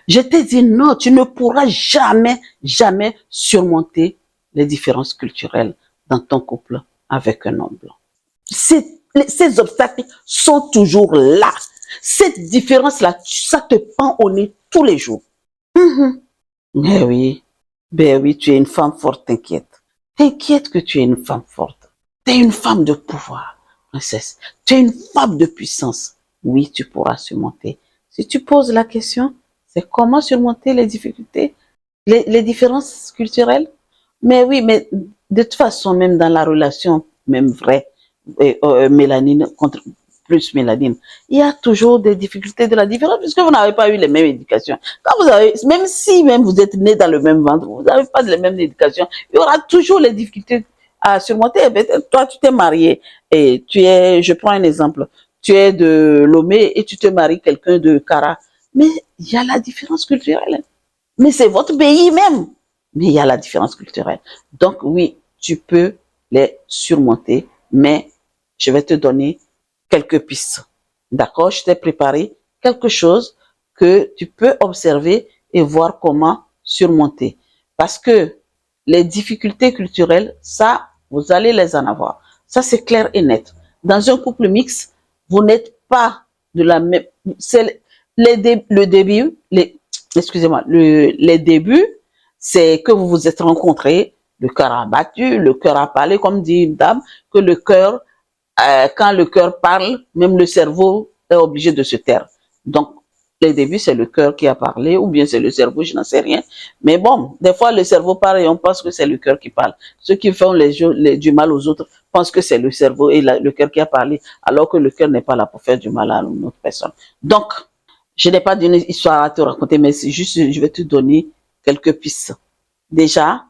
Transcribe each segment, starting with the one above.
Je t'ai dit non, tu ne pourras jamais, jamais surmonter les différences culturelles dans ton couple avec un homme blanc. Ces obstacles sont toujours là. Cette différence-là, ça te pend au nez tous les jours. Mais oui, ben oui, tu es une femme forte, t'inquiète. T'inquiète que tu es une femme forte. Tu es une femme de pouvoir, princesse. Tu es une femme de puissance. Oui, tu pourras surmonter. Si tu poses la question, c'est comment surmonter les difficultés, les différences culturelles. Mais oui, mais de toute façon, même dans la relation, même vraie, mélanine contre plus mélanine, il y a toujours des difficultés de la différence puisque vous n'avez pas eu les mêmes éducations. Quand vous avez, même si même vous êtes né dans le même ventre, vous n'avez pas les mêmes éducations, il y aura toujours les difficultés à surmonter. Toi, tu t'es marié et tu es, je prends un exemple, tu es de Lomé et tu te maries quelqu'un de Kara. Mais il y a la différence culturelle. Mais c'est votre pays même. Mais il y a la différence culturelle. Donc oui, tu peux les surmonter, mais je vais te donner quelques pistes. D'accord? Je t'ai préparé quelque chose que tu peux observer et voir comment surmonter. Parce que les difficultés culturelles, ça, vous allez les en avoir. Ça, c'est clair et net. Dans un couple mixte, vous n'êtes pas de la même... C'est le début, excusez-moi, les débuts, c'est que vous vous êtes rencontrés, le cœur a battu, le cœur a parlé, comme dit une dame, que le cœur, quand le cœur parle, même le cerveau est obligé de se taire. Donc, les débuts, c'est le cœur qui a parlé, ou bien c'est le cerveau, je n'en sais rien. Mais bon, des fois, le cerveau parle et on pense que c'est le cœur qui parle. Ceux qui font du mal aux autres pensent que c'est le cerveau et le cœur qui a parlé, alors que le cœur n'est pas là pour faire du mal à une autre personne. Donc, je n'ai pas d'une histoire à te raconter, mais c'est juste, je vais te donner quelques pistes. Déjà,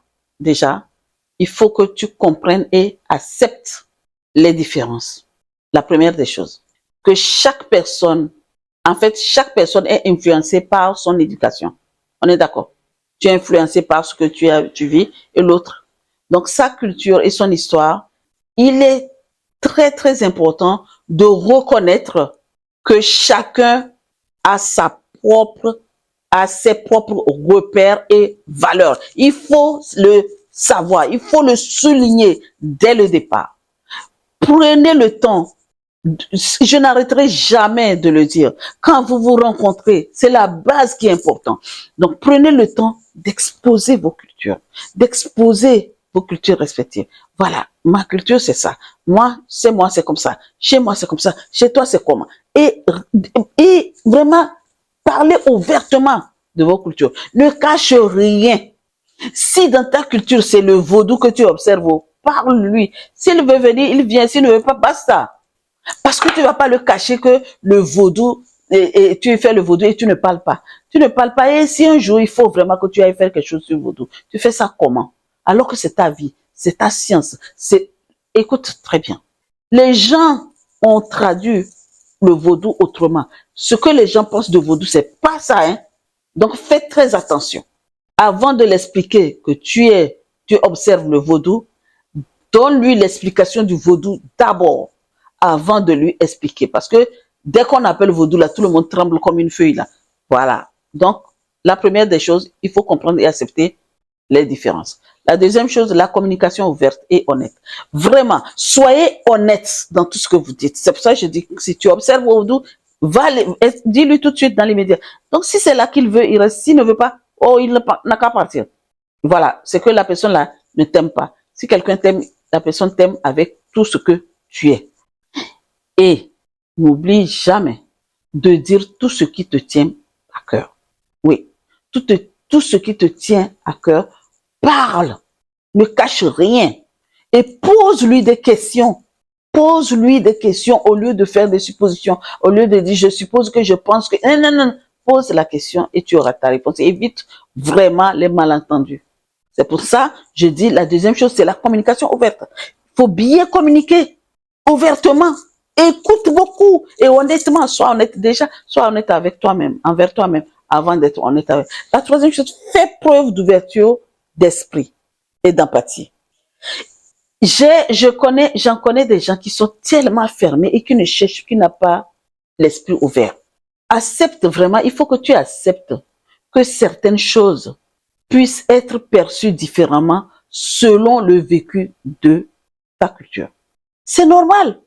il faut que tu comprennes et acceptes les différences. La première des choses, que chaque personne est influencée par son éducation. On est d'accord? Tu es influencé par ce que tu vis et l'autre. Donc, sa culture et son histoire, il est très, très important de reconnaître que chacun a ses propres repères et valeurs. Il faut le savoir, il faut le souligner dès le départ. Prenez le temps, je n'arrêterai jamais de le dire, quand vous vous rencontrez, c'est la base qui est importante. Donc prenez le temps d'exposer vos cultures, respectives. Voilà, ma culture c'est ça, moi c'est comme ça, chez moi c'est comme ça, chez toi c'est comment. Et vraiment, parlez ouvertement de vos cultures. Ne cache rien. Si dans ta culture, c'est le vaudou que tu observes, parle-lui. S'il veut venir, il vient. S'il ne veut pas, basta. Parce que tu ne vas pas le cacher que le vaudou, et tu fais le vaudou et tu ne parles pas. Tu ne parles pas. Et si un jour, il faut vraiment que tu ailles faire quelque chose sur le vaudou, tu fais ça comment? Alors que c'est ta vie, c'est ta science. Écoute très bien. Les gens ont traduit le vaudou autrement. Ce que les gens pensent de vaudou, c'est pas ça, hein. Donc, faites très attention. Avant de l'expliquer que tu observes le vaudou, donne-lui l'explication du vaudou d'abord, avant de lui expliquer. Parce que dès qu'on appelle vaudou, là, tout le monde tremble comme une feuille, là. Voilà. Donc, la première des choses, il faut comprendre et accepter les différences. La deuxième chose, la communication ouverte et honnête. Vraiment, soyez honnête dans tout ce que vous dites. C'est pour ça que je dis, si tu observes vaudou, dis-lui tout de suite dans les médias. Donc, si c'est là qu'il veut, il reste. S'il ne veut pas, oh, il n'a qu'à partir. Voilà, c'est que la personne là ne t'aime pas. Si quelqu'un t'aime, la personne t'aime avec tout ce que tu es. Et n'oublie jamais de dire tout ce qui te tient à cœur. Oui, tout ce qui te tient à cœur, parle, ne cache rien et pose-lui des questions. Pose-lui des questions au lieu de faire des suppositions, au lieu de dire je suppose que je pense que... Non, non, non, pose la question et tu auras ta réponse. Évite vraiment les malentendus. C'est pour ça, je dis, la deuxième chose, c'est la communication ouverte. Il faut bien communiquer ouvertement. Écoute beaucoup et honnêtement, sois honnête déjà, sois honnête avec toi-même, envers toi-même, avant d'être honnête avec. La troisième chose, fais preuve d'ouverture d'esprit et d'empathie. J'en connais des gens qui sont tellement fermés et qui n'ont pas l'esprit ouvert. Accepte vraiment, il faut que tu acceptes que certaines choses puissent être perçues différemment selon le vécu de ta culture. C'est normal.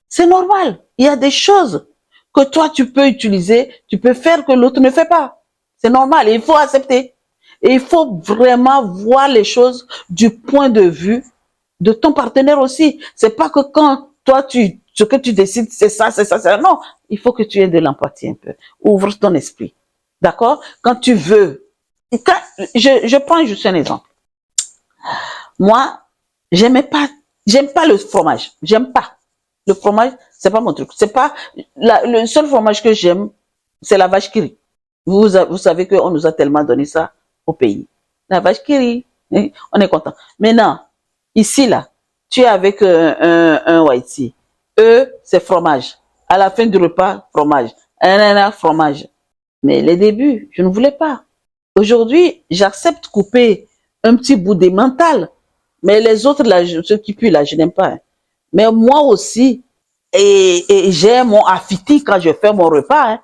C'est normal. Il y a des choses que toi, tu peux utiliser, tu peux faire que l'autre ne fait pas. C'est normal et il faut accepter. Et il faut vraiment voir les choses du point de vue de ton partenaire aussi. C'est pas que quand toi, ce que tu décides, c'est ça, c'est ça, c'est ça. Non, il faut que tu aies de l'empathie un peu. Ouvre ton esprit. D'accord? Quand tu veux. Quand, je prends juste un exemple. Moi, j'aime pas le fromage. J'aime pas. Le fromage, c'est pas mon truc. C'est pas, le seul fromage que j'aime, c'est la vache qui rit. Vous savez qu'on nous a tellement donné ça au pays. La vache qui rit. On est content. Maintenant, ici, là, tu es avec un white tea. Eux, c'est fromage. À la fin du repas, fromage. Fromage. Mais les débuts, je ne voulais pas. Aujourd'hui, j'accepte couper un petit bout des mentales. Mais les autres, là, ceux qui puent, là, je n'aime pas. Mais moi aussi, et j'ai mon affiti quand je fais mon repas. Hein.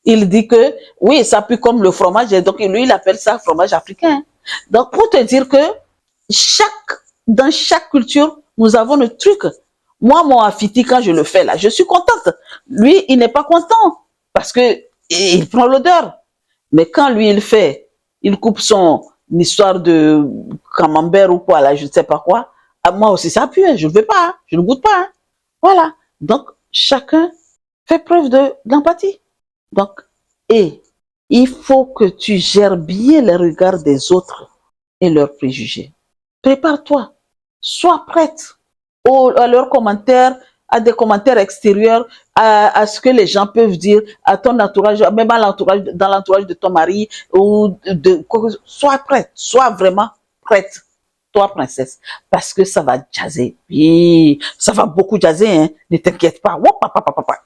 Il dit que, oui, ça pue comme le fromage. Et donc, lui, il appelle ça fromage africain. Donc, pour te dire que dans chaque culture, nous avons le truc. Moi, mon affiti, quand je le fais là, je suis contente. Lui, il n'est pas content parce que il prend l'odeur. Mais quand lui, il coupe son histoire de camembert ou quoi, là, je ne sais pas quoi, moi aussi, ça pue, hein, je ne veux pas, hein, je ne goûte pas. Hein. Voilà. Donc, chacun fait preuve d'empathie. Donc, et il faut que tu gères bien les regards des autres et leurs préjugés. Prépare-toi. Sois prête à leurs commentaires, à des commentaires extérieurs, à ce que les gens peuvent dire à ton entourage, même dans l'entourage de ton mari, sois prête, sois vraiment prête, toi princesse, parce que ça va jazzer, oui, ça va beaucoup jazzer, hein, ne t'inquiète pas,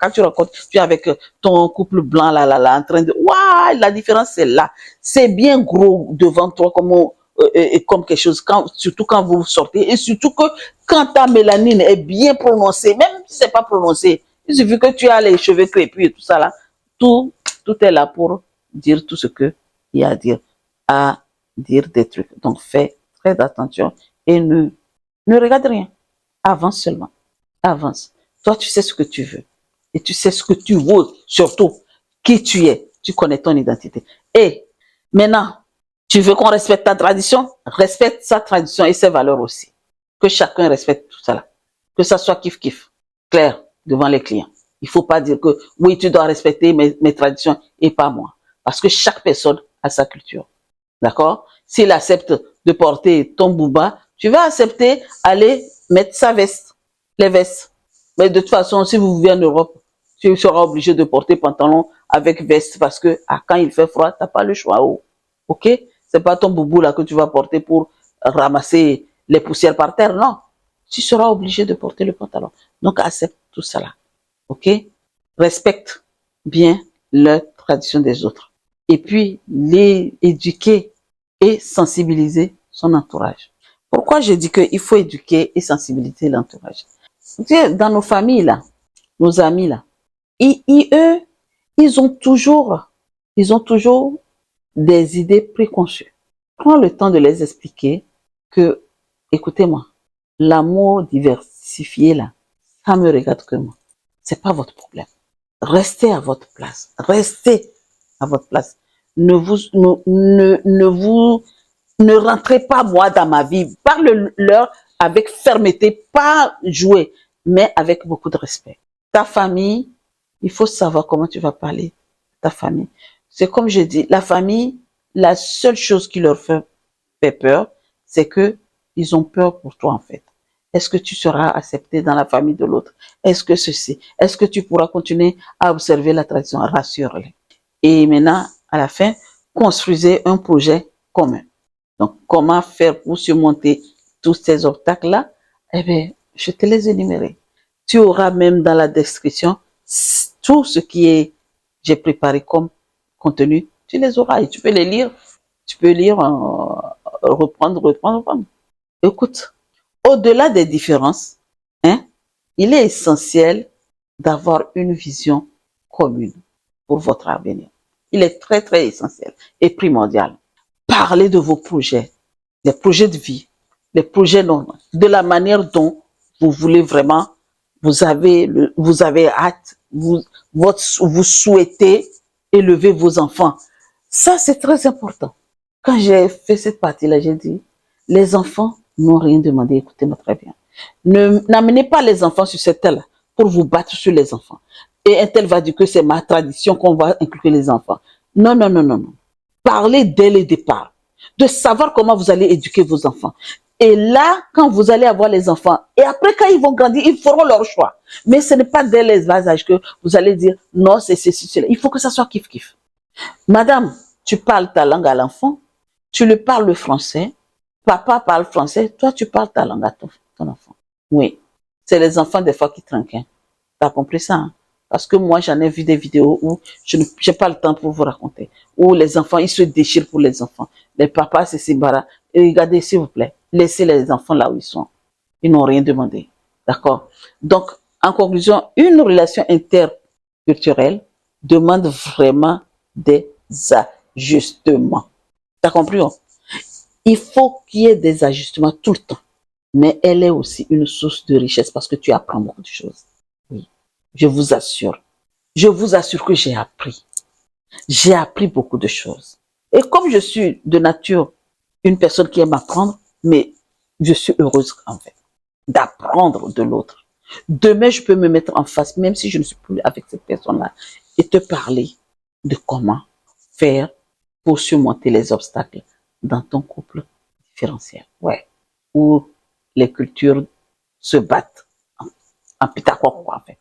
quand tu rencontres, tu es avec ton couple blanc là, en train de, waouh, la différence c'est là, c'est bien gros devant toi comme quelque chose, surtout quand vous sortez, et surtout que quand ta mélanine est bien prononcée, même si c'est pas prononcé, il suffit que tu as les cheveux crépus et tout ça là, tout est là pour dire tout ce que il y a à dire des trucs. Donc fais très attention et ne regarde rien. Avance seulement. Avance. Toi, tu sais ce que tu veux. Et tu sais ce que tu veux, surtout qui tu es. Tu connais ton identité. Et maintenant, tu veux qu'on respecte ta tradition? Respecte sa tradition et ses valeurs aussi. Que chacun respecte tout ça là. Que ça soit kiff-kiff. Clair, devant les clients. Il faut pas dire que oui, tu dois respecter mes traditions et pas moi. Parce que chaque personne a sa culture. D'accord? S'il accepte de porter ton bouba, tu vas accepter aller mettre sa veste, les vestes. Mais de toute façon, si vous vivez en Europe, tu seras obligé de porter pantalon avec veste parce que quand il fait froid, t'as pas le choix. Oh. Ok? C'est pas ton boubou là que tu vas porter pour ramasser les poussières par terre, non. Tu seras obligé de porter le pantalon. Donc accepte tout cela. Ok? Respecte bien la tradition des autres. Et puis les éduquer et sensibiliser son entourage. Pourquoi je dis qu'il faut éduquer et sensibiliser l'entourage? Dans nos familles là, nos amis là, eux, ils ont toujours des idées préconçues. Prends le temps de les expliquer que, écoutez-moi, l'amour diversifié là, ça me regarde que moi. C'est pas votre problème. Restez à votre place. Restez à votre place. Ne rentrez pas moi dans ma vie. Parle-leur avec fermeté, pas jouer, mais avec beaucoup de respect. Ta famille, il faut savoir comment tu vas parler de ta famille. C'est comme je dis, la famille, la seule chose qui leur fait peur, c'est que ils ont peur pour toi en fait. Est-ce que tu seras accepté dans la famille de l'autre? Est-ce que ceci? Est-ce que tu pourras continuer à observer la tradition? Rassure-les. Et maintenant, à la fin, construisez un projet commun. Donc, comment faire pour surmonter tous ces obstacles-là? Eh bien, je te les énumérer. Tu auras même dans la description tout ce j'ai préparé comme contenu. Tu les auras et tu peux les lire. Tu peux lire, reprendre. Écoute, au-delà des différences, hein, il est essentiel d'avoir une vision commune pour votre avenir. Il est très, très essentiel et primordial. Parlez de vos projets, les projets de vie, les projets normaux, de la manière dont vous voulez vraiment, vous avez hâte, vous souhaitez élever vos enfants. Ça, c'est très important. Quand j'ai fait cette partie-là, j'ai dit, les enfants n'ont rien demandé. Écoutez-moi très bien. N'amenez pas les enfants sur cette terre-là pour vous battre sur les enfants. Et un tel va dire que c'est ma tradition qu'on va inculquer les enfants. Non, non, non, non, non. Parlez dès le départ, de savoir comment vous allez éduquer vos enfants. Et là, quand vous allez avoir les enfants, et après quand ils vont grandir, ils feront leur choix. Mais ce n'est pas dès les bas âges que vous allez dire, non, c'est ceci, cela. Il faut que ça soit kiff-kiff. Madame, tu parles ta langue à l'enfant, tu lui parles le français, papa parle français, toi tu parles ta langue à ton enfant. Oui, c'est les enfants des fois qui trinquent. Hein. T'as compris ça? Hein? Parce que moi, j'en ai vu des vidéos où je n'ai pas le temps pour vous raconter. Où les enfants, ils se déchirent pour les enfants. Les papas, c'est Simbara. Et regardez, s'il vous plaît, laissez les enfants là où ils sont. Ils n'ont rien demandé. D'accord? Donc, en conclusion, une relation interculturelle demande vraiment des ajustements. T'as compris? Hein? Il faut qu'il y ait des ajustements tout le temps. Mais elle est aussi une source de richesse parce que tu apprends beaucoup de choses. Oui, je vous assure. Je vous assure que j'ai appris. J'ai appris beaucoup de choses. Et comme je suis de nature une personne qui aime apprendre, mais je suis heureuse en fait d'apprendre de l'autre. Demain, je peux me mettre en face, même si je ne suis plus avec cette personne-là, et te parler de comment faire pour surmonter les obstacles dans ton couple différentiel. Ouais. Où les cultures se battent en pitaquaquo, en fait.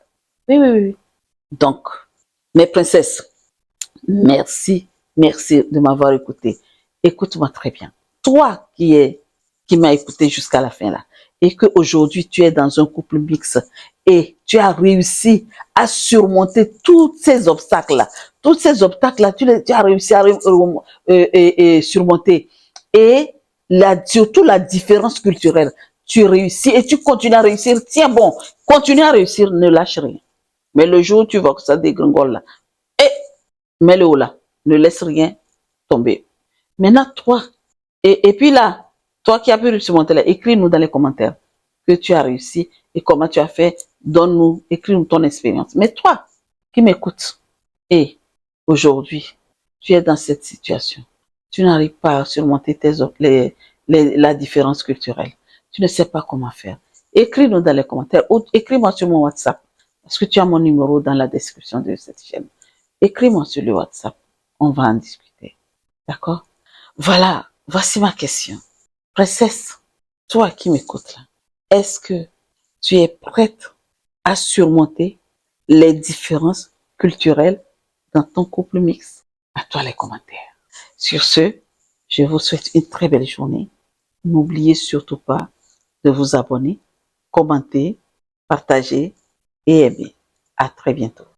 Oui, oui, oui. Donc, mes princesses, merci, merci de m'avoir écouté. Écoute-moi très bien. Toi qui m'as écouté jusqu'à la fin là, et qu'aujourd'hui tu es dans un couple mixte et tu as réussi à surmonter tous ces obstacles-là, tu as réussi à surmonter. Et surtout la différence culturelle, tu réussis et tu continues à réussir. Tiens bon, continue à réussir, ne lâche rien. Mais le jour où tu vois que ça dégringole là, et mets-le haut là, ne laisse rien tomber. Maintenant, toi, et puis là, toi qui as pu surmonter là, écris-nous dans les commentaires que tu as réussi et comment tu as fait. Donne-nous, écris-nous ton expérience. Mais toi qui m'écoutes, et aujourd'hui, tu es dans cette situation. Tu n'arrives pas à surmonter la différence culturelle. Tu ne sais pas comment faire. Écris-nous dans les commentaires ou écris-moi sur mon WhatsApp. Parce que tu as mon numéro dans la description de cette chaîne. Écris-moi sur le WhatsApp. On va en discuter. D'accord? Voilà. Voici ma question. Princesse, toi qui m'écoutes là, est-ce que tu es prête à surmonter les différences culturelles dans ton couple mixte? À toi les commentaires. Sur ce, je vous souhaite une très belle journée. N'oubliez surtout pas de vous abonner, commenter, partager et aimer. À très bientôt.